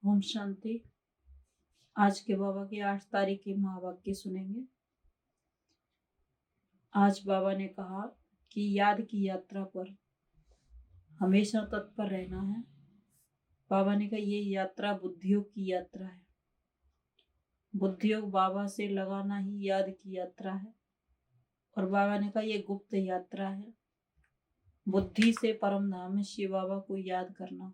ओम शांति। आज के बाबा की 8 तारीख की महावाक्य सुनेंगे। आज बाबा ने कहा कि याद की यात्रा पर हमेशा तत्पर रहना है। बाबा ने कहा ये यात्रा बुद्धियोग की यात्रा है। बुद्धियोग बाबा से लगाना ही याद की यात्रा है। और बाबा ने कहा ये गुप्त यात्रा है। बुद्धि से परम धाम में शिव बाबा को याद करना,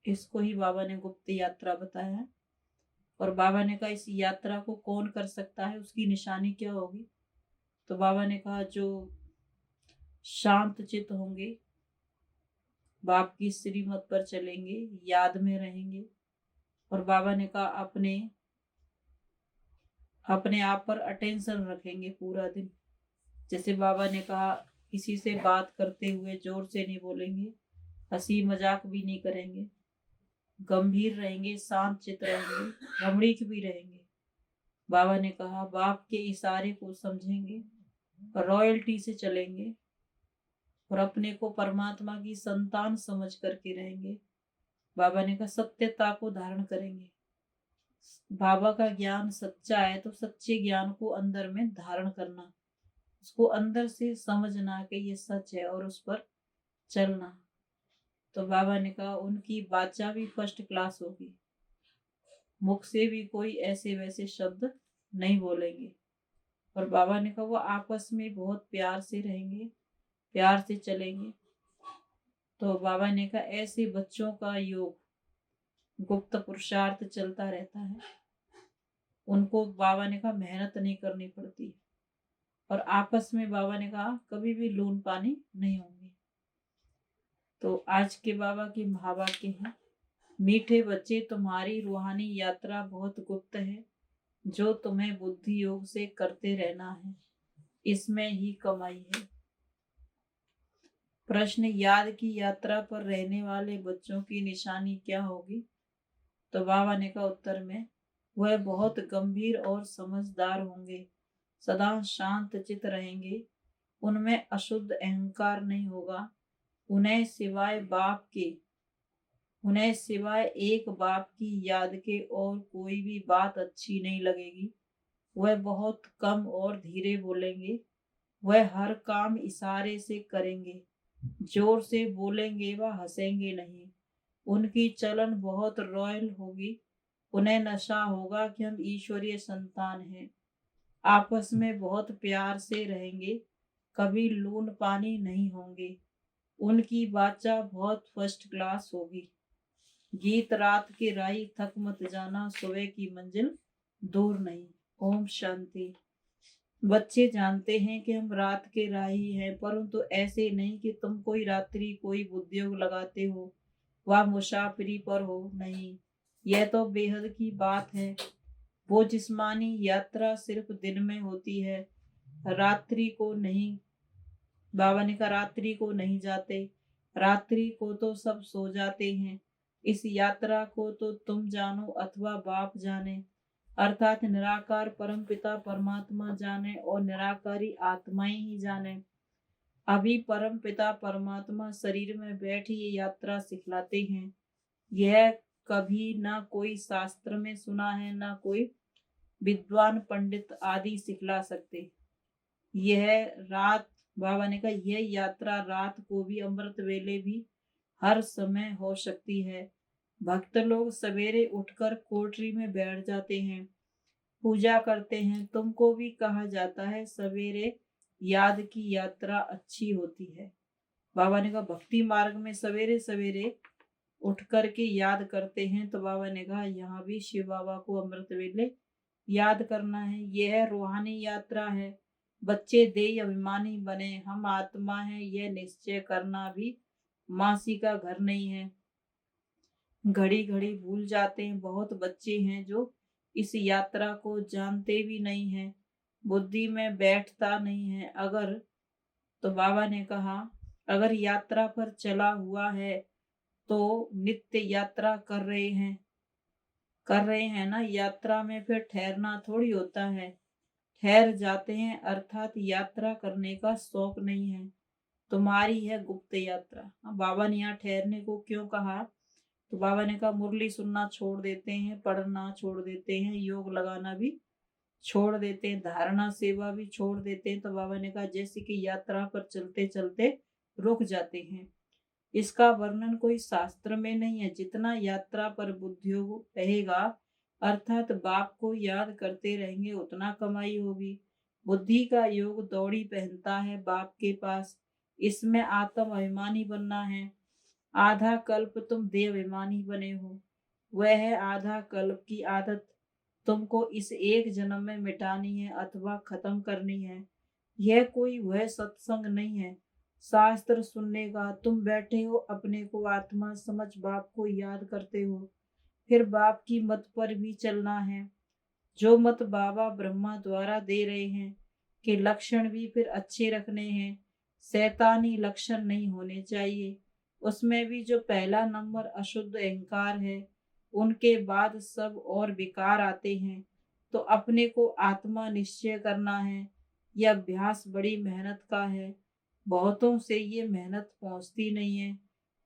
इसको ही बाबा ने गुप्त यात्रा बताया है। और बाबा ने कहा इस यात्रा को कौन कर सकता है, उसकी निशानी क्या होगी। तो बाबा ने कहा जो शांत चित्त होंगे, बाप की श्रीमत पर चलेंगे, याद में रहेंगे। और बाबा ने कहा अपने आप पर अटेंशन रखेंगे पूरा दिन। जैसे बाबा ने कहा किसी से बात करते हुए जोर से नहीं बोलेंगे, हंसी मजाक भी नहीं करेंगे, गंभीर रहेंगे, शांत चित्त रहेंगे, रमणीक भी रहेंगे। बाबा ने कहा बाप के इशारे को समझेंगे, रॉयल्टी से चलेंगे और अपने को परमात्मा की संतान समझ करके रहेंगे। बाबा ने कहा सत्यता को धारण करेंगे। बाबा का ज्ञान सच्चा है तो सच्चे ज्ञान को अंदर में धारण करना, उसको अंदर से समझना कि ये सच है और उस पर चलना। तो बाबा ने कहा उनकी वाचा भी फर्स्ट क्लास होगी, मुख से भी कोई ऐसे वैसे शब्द नहीं बोलेंगे। और बाबा ने कहा वो आपस में बहुत प्यार से रहेंगे, प्यार से चलेंगे। तो बाबा ने कहा ऐसे बच्चों का योग गुप्त पुरुषार्थ चलता रहता है, उनको बाबा ने कहा मेहनत नहीं करनी पड़ती। और आपस में बाबा ने कहा कभी भी लून पानी नहीं होंगे। तो आज के बाबा की महावाक्य है, मीठे बच्चे तुम्हारी रूहानी यात्रा बहुत गुप्त है, जो तुम्हें बुद्धि योग से करते रहना है, इसमें ही कमाई है। प्रश्न, याद की यात्रा पर रहने वाले बच्चों की निशानी क्या होगी। तो बाबा ने कहा उत्तर में वह बहुत गंभीर और समझदार होंगे, सदा शांत चित रहेंगे, उनमें अशुद्ध अहंकार नहीं होगा, उन्हें सिवाय एक बाप की याद के और कोई भी बात अच्छी नहीं लगेगी। वह बहुत कम और धीरे बोलेंगे, वह हर काम इशारे से करेंगे, जोर से बोलेंगे व हंसेंगे नहीं। उनकी चलन बहुत रॉयल होगी, उन्हें नशा होगा कि हम ईश्वरीय संतान हैं। आपस में बहुत प्यार से रहेंगे, कभी लून पानी नहीं होंगे। उनकी वाचा बहुत फर्स्ट क्लास होगी। गीत रात के राही थक मत जाना, सुबह की मंजिल दूर नहीं। ओम शांति। बच्चे जानते हैं कि हम रात के राही हैं, परंतु ऐसे नहीं कि तुम कोई रात्रि कोई उद्योग लगाते हो वह मुसाफिरी पर हो, नहीं, यह तो बेहद की बात है। वो जिस्मानी यात्रा सिर्फ दिन में होती है, रात्रि को नहीं। बाबा ने कहा रात्रि को नहीं जाते, रात्रि को तो सब सो जाते हैं। इस यात्रा को तो तुम जानो अथवा बाप जाने, अर्थात निराकार परम पिता परमात्मा जाने और निराकारी आत्माएं ही जाने। अभी परम पिता परमात्मा शरीर में बैठ ये यात्रा सिखलाते हैं। यह कभी ना कोई शास्त्र में सुना है, ना कोई विद्वान पंडित आदि सिखला सकते। यह रात, बाबा ने कहा यह यात्रा रात को भी, अमृत वेले भी, हर समय हो सकती है। भक्त लोग सवेरे उठकर कोठरी में बैठ जाते हैं, पूजा करते हैं। तुमको भी कहा जाता है सवेरे याद की यात्रा अच्छी होती है। बाबा ने कहा भक्ति मार्ग में सवेरे सवेरे उठ करके याद करते हैं। तो बाबा ने कहा यहाँ भी शिव बाबा को अमृत वेले याद करना है। यह रूहानी यात्रा है। बच्चे देह अभिमानी बने, हम आत्मा है, यह निश्चय करना भी मासी का घर नहीं है। घड़ी घड़ी भूल जाते हैं। बहुत बच्चे हैं जो इस यात्रा को जानते भी नहीं है, बुद्धि में बैठता नहीं है। तो बाबा ने कहा अगर यात्रा पर चला हुआ है तो नित्य यात्रा कर रहे हैं ना, यात्रा में फिर ठहरना थोड़ी होता है। ठहर जाते हैं अर्थात यात्रा करने का शौक नहीं है। तुम्हारी है गुप्त यात्रा। बाबा ने यहाँ ठहरने को क्यों कहा, तो बाबा ने कहा मुरली सुनना छोड़ देते हैं, पढ़ना छोड़ देते हैं, योग लगाना भी छोड़ देते हैं, धारणा सेवा भी छोड़ देते हैं। तो बाबा ने कहा जैसे कि यात्रा पर चलते चलते रुक जाते हैं। इसका वर्णन कोई शास्त्र में नहीं है। जितना यात्रा पर बुद्धियोग रहेगा, अर्थात बाप को याद करते रहेंगे, उतना कमाई होगी। बुद्धि का योग दौड़ी पहनता है बाप के पास। इसमें आत्म अभिमानी बनना है। आधा कल्प तुम देह अभिमानी बने हो। वह है आधा कल्प की आदत। तुमको इस एक जन्म में मिटानी है अथवा खत्म करनी है। यह कोई वह सत्संग नहीं है शास्त्र सुनने का। तुम बैठे हो, अपने को आत्मा समझ बाप को याद करते हो, फिर बाप की मत पर भी चलना है। जो मत बाबा ब्रह्मा द्वारा दे रहे हैं कि लक्षण भी फिर अच्छे रखने हैं, शैतानी लक्षण नहीं होने चाहिए। उसमें भी जो पहला नंबर अशुद्ध अहंकार है, उनके बाद सब और विकार आते हैं। तो अपने को आत्मा निश्चय करना है। यह अभ्यास बड़ी मेहनत का है। बहुतों से ये मेहनत पहुंचती नहीं है।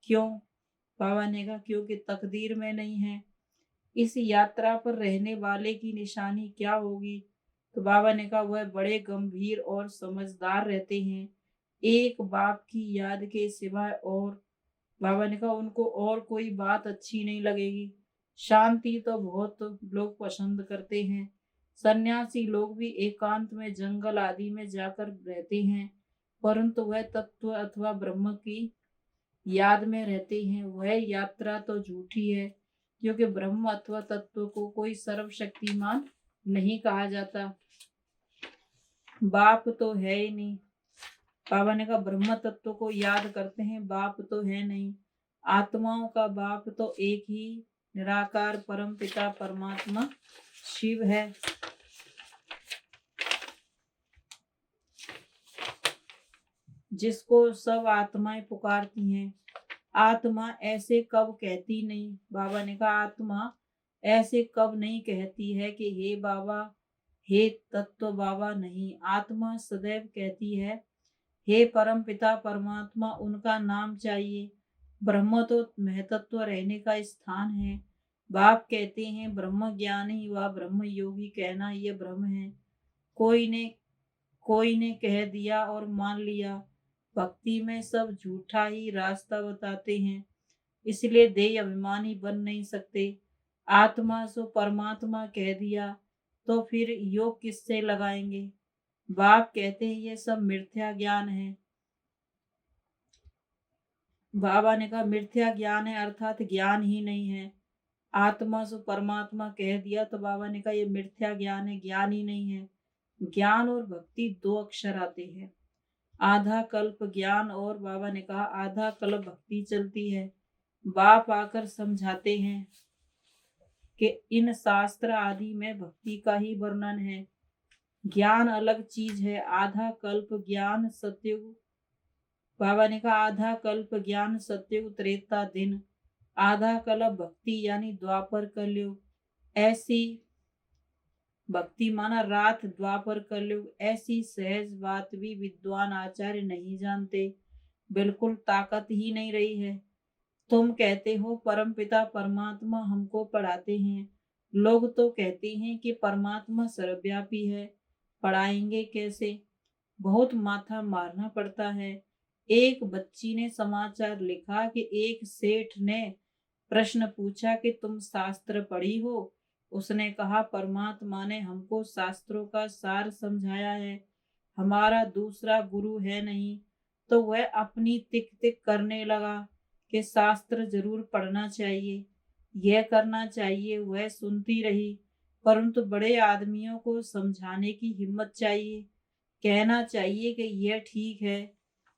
क्यों? बाबा ने कहा क्योंकि तकदीर में नहीं है। इस यात्रा पर रहने वाले की निशानी क्या होगी? तो बाबा ने कहा वह बड़े गंभीर और समझदार रहते हैं, एक बाप की याद के सिवाय। और बाबा ने कहा उनको और कोई बात अच्छी नहीं लगेगी। शांति तो बहुत लोग पसंद करते हैं। सन्यासी लोग भी एकांत में जंगल आदि में जाकर रहते हैं, परंतु वह तत्व अथवा ब्रह्म की याद में रहते हैं। वह यात्रा तो झूठी है, क्योंकि ब्रह्म अथवा तत्व को कोई सर्वशक्तिमान नहीं कहा जाता। बाप तो है ही नहीं। बाबा ने कहा ब्रह्म तत्व को याद करते हैं, बाप तो है नहीं। आत्माओं का बाप तो एक ही निराकार परम पिता परमात्मा शिव है। जिसको सब आत्माएं पुकारती हैं। आत्मा ऐसे कब कहती नहीं। बाबा ने कहा आत्मा ऐसे कब नहीं कहती है कि हे बाबा, हे तत्व बाबा। नहीं, आत्मा सदैव कहती है हे परम पिता परमात्मा। उनका नाम चाहिए। ब्रह्म तो महतत्व रहने का स्थान है। बाप कहते हैं ब्रह्म ज्ञानी व ब्रह्म योगी कहना ये ब्रह्म है। कोई ने कह दिया और मान लिया। भक्ति में सब झूठा ही रास्ता बताते हैं, इसलिए देह अभिमानी बन नहीं सकते। आत्मा सो परमात्मा कह दिया तो फिर योग किससे लगाएंगे? बाप कहते हैं ये सब मिथ्या ज्ञान है। बाबा ने कहा मिथ्या ज्ञान है अर्थात ज्ञान ही नहीं है। आत्मा सो परमात्मा कह दिया तो बाबा ने कहा ये मिथ्या ज्ञान है, ज्ञान ही नहीं है। ज्ञान और भक्ति दो अक्षर आते हैं। आधा कल्प ज्ञान और बाबा ने कहा आधा कल्प भक्ति चलती है। बाप आकर समझाते हैं कि इन शास्त्र आदि में भक्ति का ही वर्णन है, ज्ञान अलग चीज है। आधा कल्प ज्ञान सत्युग। बाबा ने कहा आधा कल्प ज्ञान सत्युग त्रेता दिन, आधा कल्प भक्ति यानी द्वापर कलयुग। ऐसी भक्ति माना रात, द्वापर कलयुग। ऐसी सहज बात भी विद्वान आचार्य नहीं जानते, बिल्कुल ताकत ही नहीं रही है। तुम कहते हो परमपिता परमात्मा हमको पढ़ाते हैं। लोग तो कहते हैं कि परमात्मा सर्वव्यापी है, पढ़ाएंगे कैसे? बहुत माथा मारना पड़ता है। एक बच्ची ने समाचार लिखा कि एक सेठ ने प्रश्न पूछा कि तुम शास्त्र पढ़ी हो? उसने कहा परमात्मा ने हमको शास्त्रों का सार समझाया है, हमारा दूसरा गुरु है नहीं। तो वह अपनी तिक तिक करने लगा कि शास्त्र जरूर पढ़ना चाहिए, यह करना चाहिए। वह सुनती रही, परंतु बड़े आदमियों को समझाने की हिम्मत चाहिए, कहना चाहिए कि यह ठीक है,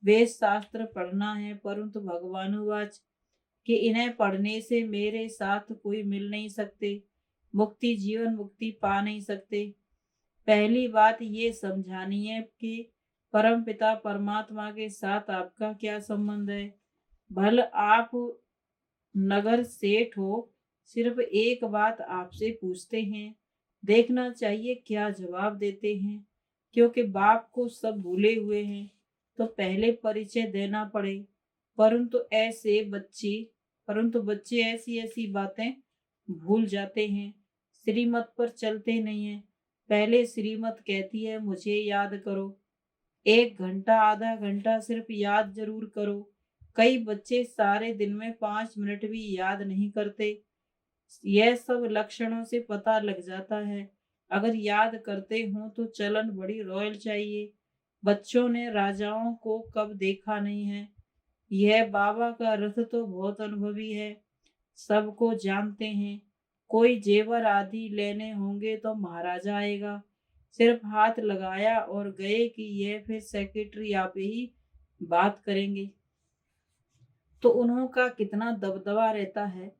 वेद शास्त्र पढ़ना है। परंतु भगवानुवाच कि इन्हें पढ़ने से मेरे साथ कोई मिल नहीं सकते, मुक्ति जीवन मुक्ति पा नहीं सकते। पहली बात ये समझानी है कि परम पिता परमात्मा के साथ आपका क्या संबंध है। भल आप नगर सेठ हो, सिर्फ एक बात आपसे पूछते हैं, देखना चाहिए क्या जवाब देते हैं। क्योंकि बाप को सब भूले हुए हैं तो पहले परिचय देना पड़े। परंतु ऐसे बच्चे परंतु बच्चे ऐसी ऐसी बातें भूल जाते हैं, श्रीमत पर चलते नहीं हैं। पहले श्रीमत कहती है मुझे याद करो, 1 घंटा आधा घंटा सिर्फ याद जरूर करो। कई बच्चे सारे दिन में 5 मिनट भी याद नहीं करते। यह सब लक्षणों से पता लग जाता है। अगर याद करते हो तो चलन बड़ी रॉयल चाहिए। बच्चों ने राजाओं को कब देखा नहीं है। यह बाबा का रथ तो बहुत अनुभवी है, सबको जानते हैं। कोई जेवर आदि लेने होंगे तो महाराजा आएगा, सिर्फ हाथ लगाया और गए कि यह फिर सेक्रेटरी आप ही बात करेंगे। तो उन्हों का कितना दबदबा रहता है।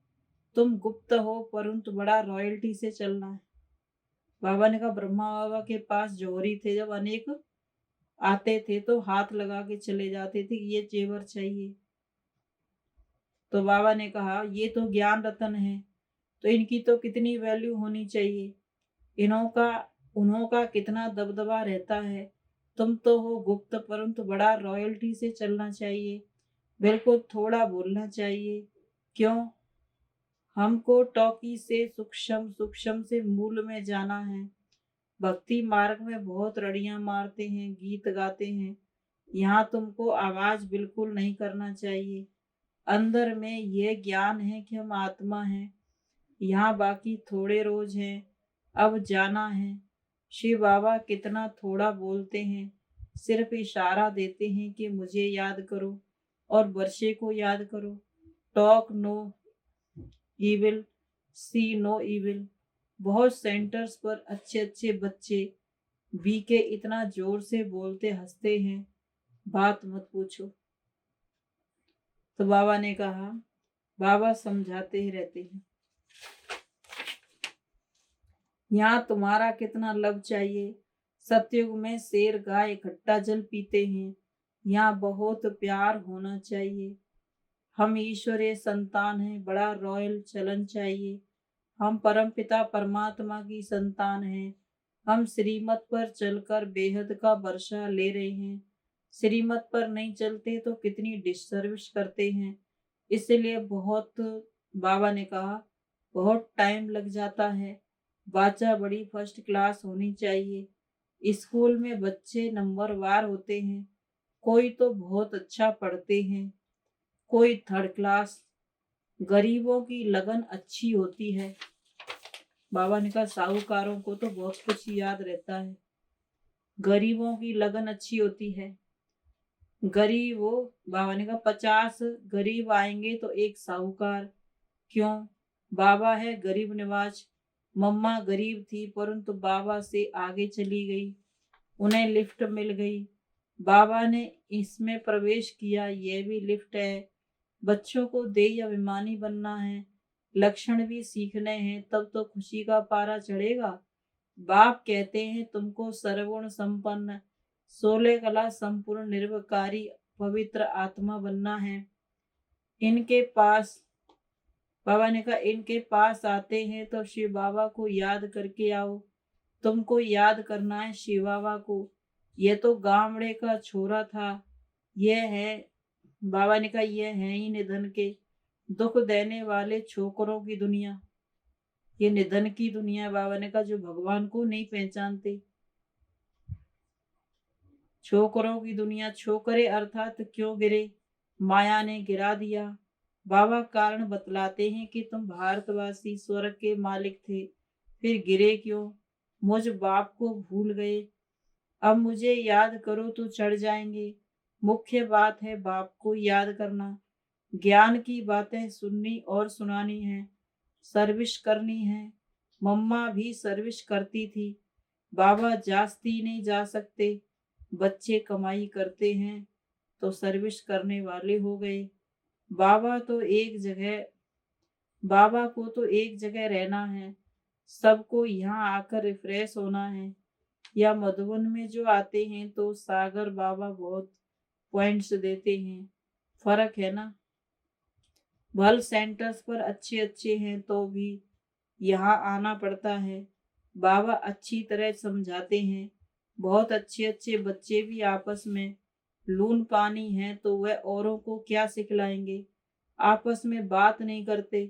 तुम गुप्त हो परंतु बड़ा रॉयल्टी से चलना है। बाबा ने कहा ब्रह्मा बाबा के पास जौहरी थे, जब अनेक आते थे तो हाथ लगा के चले जाते थे कि ये जेवर चाहिए। तो बाबा ने कहा ये तो ज्ञान रतन है, तो इनकी तो कितनी वैल्यू होनी चाहिए। इन्हों का उन्हों का कितना दबदबा रहता है। तुम तो हो गुप्त परंतु बड़ा रॉयल्टी से चलना चाहिए, बिल्कुल थोड़ा बोलना चाहिए। क्यों? हमको टॉकी से सूक्ष्म सूक्ष्म से मूल में जाना है। भक्ति मार्ग में बहुत रड़ियां मारते हैं, गीत गाते हैं। यहाँ तुमको आवाज बिल्कुल नहीं करना चाहिए। अंदर में यह ज्ञान है कि हम आत्मा हैं। यहाँ बाकी थोड़े रोज हैं, अब जाना है। शिव बाबा कितना थोड़ा बोलते हैं, सिर्फ इशारा देते हैं कि मुझे याद करो और वर्षे को याद करो। टॉक नो इविल, सी नो इविल। बहुत सेंटर्स पर अच्छे अच्छे बच्चे बीके इतना जोर से बोलते हंसते हैं, बात मत पूछो। तो बाबा ने कहा, बाबा समझाते ही रहते हैं। यहाँ तुम्हारा कितना लब चाहिए। सतयुग में शेर गाय इकट्ठा जल पीते हैं। यहाँ बहुत प्यार होना चाहिए। हम ईश्वरीय संतान हैं, बड़ा रॉयल चलन चाहिए। हम परमपिता परमात्मा की संतान हैं। हम श्रीमत पर चलकर बेहद का वर्षा ले रहे हैं। श्रीमत पर नहीं चलते तो कितनी डिसर्विस करते हैं। इसलिए बहुत, बाबा ने कहा, बहुत टाइम लग जाता है। बाचा बड़ी फर्स्ट क्लास होनी चाहिए। स्कूल में बच्चे नंबरवार होते हैं। कोई तो बहुत अच्छा पढ़ते हैं, कोई थर्ड क्लास। गरीबों की लगन अच्छी होती है। बाबा ने कहा साहूकारों को तो बहुत कुछ याद रहता है, गरीबों की लगन अच्छी होती है। गरीब वो, बाबा ने कहा 50 गरीब आएंगे तो एक साहूकार। क्यों? बाबा है गरीब निवाज। मम्मा गरीब थी परंतु बाबा से आगे चली गई, उन्हें लिफ्ट मिल गई। बाबा ने इसमें प्रवेश किया, यह भी लिफ्ट है। बच्चों को देह अभिमानी बनना है, लक्षण भी सीखने हैं, तब तो खुशी का पारा चढ़ेगा। बाप कहते हैं तुमको सर्वगुण संपन्न, 16 कला संपूर्ण निर्विकारी पवित्र आत्मा बनना है। इनके पास, बाबा ने कहा इनके पास आते हैं तो शिव बाबा को याद करके आओ। तुमको याद करना है शिव बाबा को। ये तो गामड़े का छोरा था, यह है, बाबा ने कहा यह है ही निधन के, दुख देने वाले छोकरों की दुनिया। ये निधन की दुनिया। बाबा ने कहा जो भगवान को नहीं पहचानते, छोकरों की दुनिया। छोकरे अर्थात क्यों गिरे? माया ने गिरा दिया। बाबा कारण बतलाते हैं कि तुम भारतवासी स्वर्ग के मालिक थे, फिर गिरे क्यों? मुझ बाप को भूल गए। अब मुझे याद करो तो चढ़ जाएंगे। मुख्य बात है बाप को याद करना। ज्ञान की बातें सुननी और सुनानी है, सर्विस करनी है। मम्मा भी सर्विस करती थी। बाबा जास्ती नहीं जा सकते, बच्चे कमाई करते हैं तो सर्विस करने वाले हो गए। बाबा तो एक जगह बाबा को तो एक जगह रहना है, सबको यहाँ आकर रिफ्रेश होना है। या मधुबन में जो आते हैं तो सागर बाबा बहुत पॉइंट्स देते हैं, फर्क है ना। भल सेंटर्स पर अच्छे अच्छे हैं तो भी यहाँ आना पड़ता है। बाबा अच्छी तरह समझाते हैं। बहुत अच्छे अच्छे बच्चे भी आपस में लून पानी हैं तो वह औरों को क्या सिखलाएंगे। आपस में बात नहीं करते,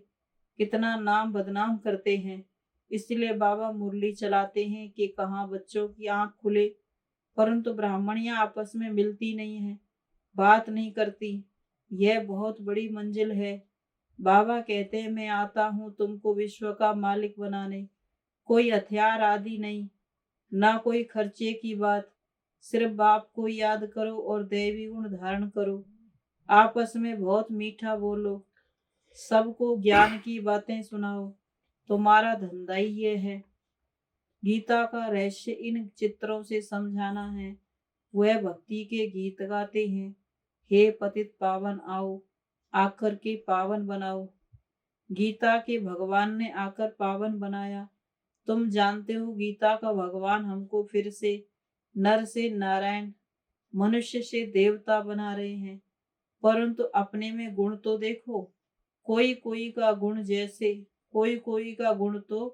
कितना नाम बदनाम करते हैं। इसलिए बाबा मुरली चलाते हैं कि कहाँ बच्चों की आंख खुले, परंतु ब्राह्मणियां आपस में मिलती नहीं है, बात नहीं करती। यह बहुत बड़ी मंजिल है। बाबा कहते हैं मैं आता हूँ तुमको विश्व का मालिक बनाने। कोई हथियार आदि नहीं, ना कोई खर्चे की बात। सिर्फ बाप को याद करो और दैवी गुण धारण करो। आपस में बहुत मीठा बोलो, सबको ज्ञान की बातें सुनाओ। तुम्हारा धंधा ही ये है। गीता का रहस्य इन चित्रों से समझाना है। वह भक्ति के गीत गाते हैं, हे पतित पावन आओ, आकर के पावन बनाओ। गीता के भगवान ने आकर पावन बनाया। तुम जानते हो गीता का भगवान हमको फिर से नर से नारायण, मनुष्य से देवता बना रहे हैं। परंतु अपने में गुण तो देखो। कोई कोई का गुण जैसे कोई कोई का गुण तो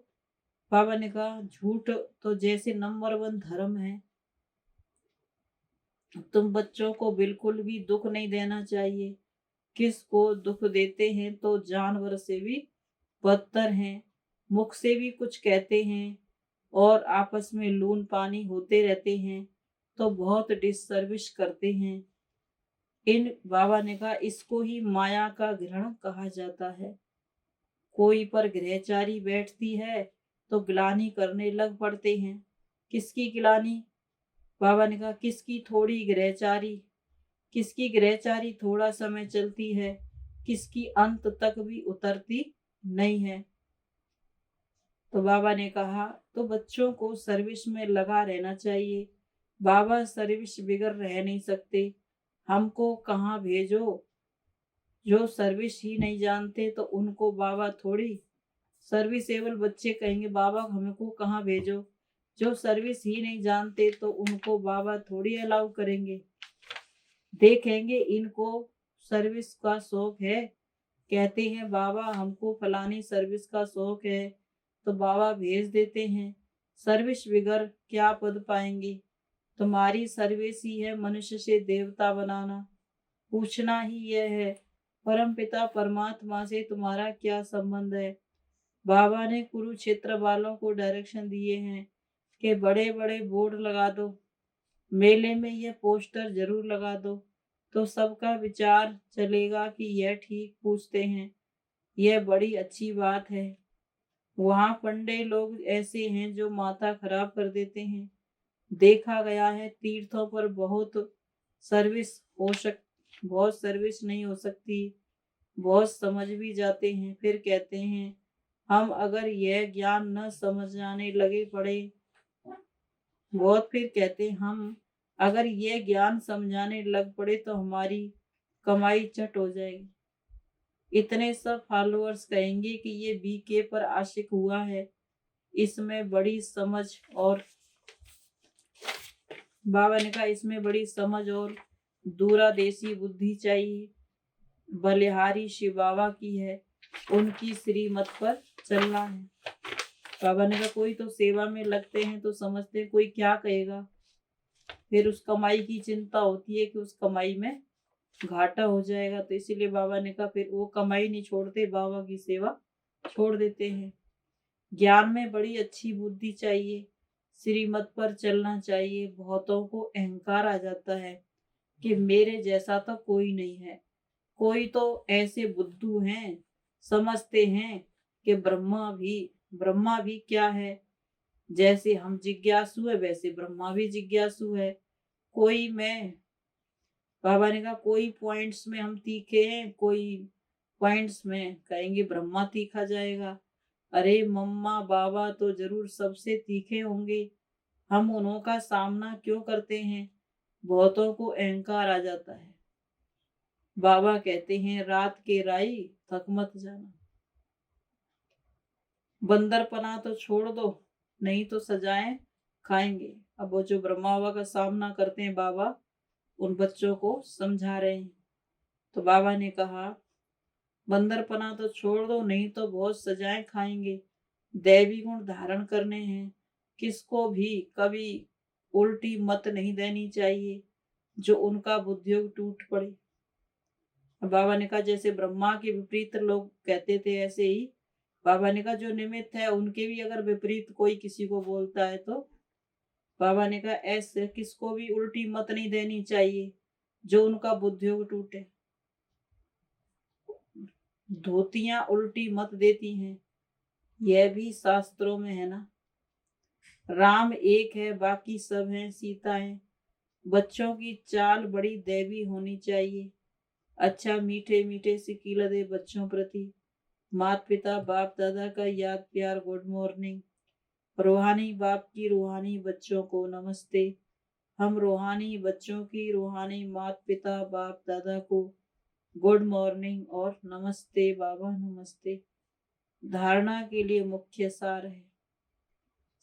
बाबा ने कहा झूठ तो जैसे नंबर वन धर्म है। तुम बच्चों को बिल्कुल भी दुख नहीं देना चाहिए। किसको दुख देते हैं तो जानवर से भी बदतर हैं। मुख से भी कुछ कहते हैं और आपस में लून पानी होते रहते हैं तो बहुत डिससर्विस करते हैं। इन बाबा ने कहा इसको ही माया का ग्रहण कहा जाता है। कोई पर ग्रहचारी बैठती है तो ग्लानि करने लग पड़ते हैं। किसकी ग्लानि? बाबा ने कहा किसकी थोड़ी ग्रहचारी, किसकी ग्रहचारी थोड़ा समय चलती है, किसकी अंत तक भी उतरती नहीं है। तो बाबा ने कहा तो बच्चों को सर्विस में लगा रहना चाहिए। बाबा सर्विस बिगड़ रह नहीं सकते। हमको कहाँ भेजो? जो सर्विस ही नहीं जानते तो उनको बाबा थोड़ी, सर्विसेबल बच्चे कहेंगे बाबा हमको कहाँ भेजो। जो सर्विस ही नहीं जानते तो उनको बाबा थोड़ी अलाउ करेंगे। देखेंगे इनको सर्विस का शौक है, कहते हैं बाबा हमको फलानी सर्विस का शौक है, तो बाबा भेज देते हैं। सर्विस बिगर क्या पद पाएंगे? तुम्हारी सर्विस ही है मनुष्य से देवता बनाना। पूछना ही यह है परम पिता परमात्मा से तुम्हारा क्या संबंध है? बाबा ने कुरुक्षेत्र वालों को डायरेक्शन दिए हैं कि बड़े बड़े बोर्ड लगा दो, मेले में यह पोस्टर जरूर लगा दो, तो सबका विचार चलेगा कि यह ठीक पूछते हैं। यह बड़ी अच्छी बात है। वहाँ पंडे लोग ऐसे हैं जो माथा खराब कर देते हैं। देखा गया है तीर्थों पर सर्विस बहुत सर्विस नहीं हो सकती। बहुत समझ भी जाते हैं, फिर कहते हैं हम अगर यह ज्ञान न समझाने लगे पड़े, बहुत फिर कहते हैं हम अगर यह ज्ञान समझाने लग पड़े तो हमारी कमाई चट हो जाएगी। इतने सब फॉलोअर्स कहेंगे कि ये बीके पर आशिक हुआ है। इसमें बड़ी समझ और बाबा ने कहा इसमें बड़ी समझ और दूरादेशी बुद्धि चाहिए। बलिहारी शिव बाबा की है, उनकी श्रीमत पर चलना है। बाबा ने कहा कोई तो सेवा में लगते हैं तो समझते हैं कोई क्या कहेगा, फिर उस कमाई की चिंता होती है कि उस कमाई में घाटा हो जाएगा। तो इसीलिए बाबा ने कहा फिर वो कमाई नहीं छोड़ते, बाबा की सेवा छोड़ देते हैं। ज्ञान में बड़ी अच्छी बुद्धि चाहिए, श्रीमत पर चलना चाहिए। बहुतों को अहंकार आ जाता है कि मेरे जैसा तो कोई नहीं है। कोई तो ऐसे बुद्धू हैं, समझते हैं कि ब्रह्मा भी क्या है, जैसे हम जिज्ञासु है वैसे ब्रह्मा भी जिज्ञासु है। कोई मैं बाबा ने कहा कोई पॉइंट्स में हम तीखे हैं, कोई पॉइंट्स में कहेंगे ब्रह्मा तीखा जाएगा। अरे मम्मा बाबा तो जरूर सबसे तीखे होंगे, हम उन्हों का सामना क्यों करते हैं? बहुतों को अहंकार आ जाता है। बाबा कहते हैं रात के राई थक मत जाना। बंदरपना तो छोड़ दो, नहीं तो सजाएं खाएंगे। अब वो जो ब्रह्मा बाबा का सामना करते हैं बाबा उन बच्चों को समझा रहे हैं। तो बाबा ने कहा बंदरपना तो छोड़ दो, नहीं तो बहुत सजाएं खाएंगे। दैवी गुण धारण करने हैं। किसको भी कभी उल्टी मत नहीं देनी चाहिए जो उनका बुद्धियोग टूट पड़े। बाबा ने कहा जैसे ब्रह्मा के विपरीत लोग कहते थे, ऐसे ही बाबा ने कहा जो निमित्त है उनके भी अगर विपरीत कोई किसी को बोलता है तो बाबा ने कहा ऐसे किसको भी उल्टी मत नहीं देनी चाहिए जो उनका बुद्धियोग टूटे। धोतियां उल्टी मत देती हैं, यह भी शास्त्रों में है ना। राम एक है, बाकी सब हैं सीताएं। बच्चों की चाल बड़ी दैवी होनी चाहिए। अच्छा मीठे मीठे से कीला दे बच्चों प्रति। माता पिता बाप दादा का याद प्यार गुड मॉर्निंग। रूहानी बाप की रूहानी बच्चों को नमस्ते। हम रूहानी बच्चों की रूहानी माता पिता बाप दादा को गुड मॉर्निंग और नमस्ते बाबा नमस्ते। धारणा के लिए मुख्य सार है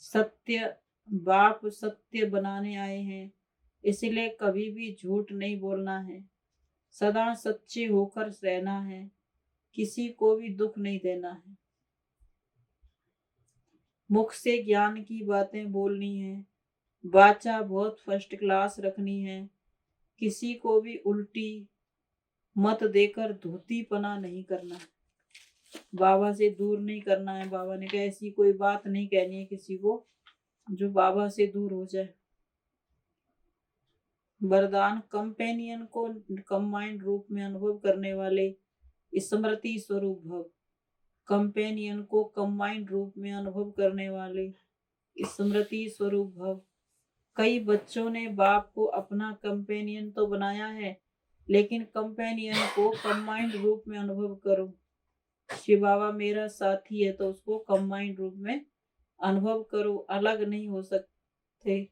सत्य। बाप सत्य बनाने आए हैं, इसलिए कभी भी झूठ नहीं बोलना है। सदा सच्चे होकर रहना है, किसी को भी दुख नहीं देना है। मुख से ज्ञान की बातें बोलनी है, वाचा बहुत फर्स्ट क्लास रखनी है। किसी को भी उल्टी मत देकर धोतीपना नहीं करना है, बाबा से दूर नहीं करना है। बाबा ने कहा ऐसी कोई बात नहीं कहनी है किसी को जो बाबा से दूर हो जाए। वरदान कंपेनियन को कंबाइंड रूप में अनुभव करने वाले स्मृति स्वरूप भव। कंपेनियन को कंबाइंड रूप में अनुभव करने वाले स्मृति स्वरूप भव। कई बच्चों ने बाप को अपना कंपेनियन तो बनाया है, लेकिन कंपेनियन को कंबाइंड रूप में अनुभव करो। शिव बाबा मेरा साथी है तो उसको कंबाइंड रूप में अनुभव करो। अलग नहीं हो सकते,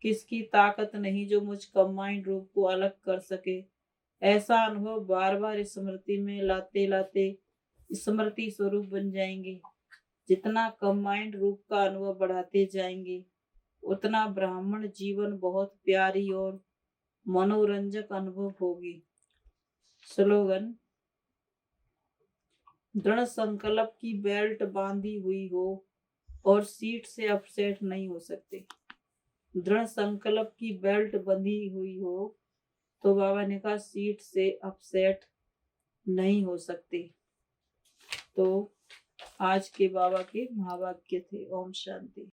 किसकी ताकत नहीं जो मुझ कंबाइंड रूप को अलग कर सके। ऐसा अनुभव बार बार स्मृति में लाते लाते स्मृति स्वरूप बन जाएंगे। जितना कंबाइंड रूप का अनुभव बढ़ाते जाएंगे उतना ब्राह्मण जीवन बहुत प्यारी और मनोरंजक अनुभव होगी। स्लोगन दृढ़ संकल्प की बेल्ट बांधी हुई हो और सीट से अपसेट नहीं हो सकते। दृढ़ संकल्प की बेल्ट बंधी हुई हो तो बाबा ने कहा सीट से अपसेट नहीं हो सकते। तो आज के बाबा के महावाक्य थे। ओम शांति।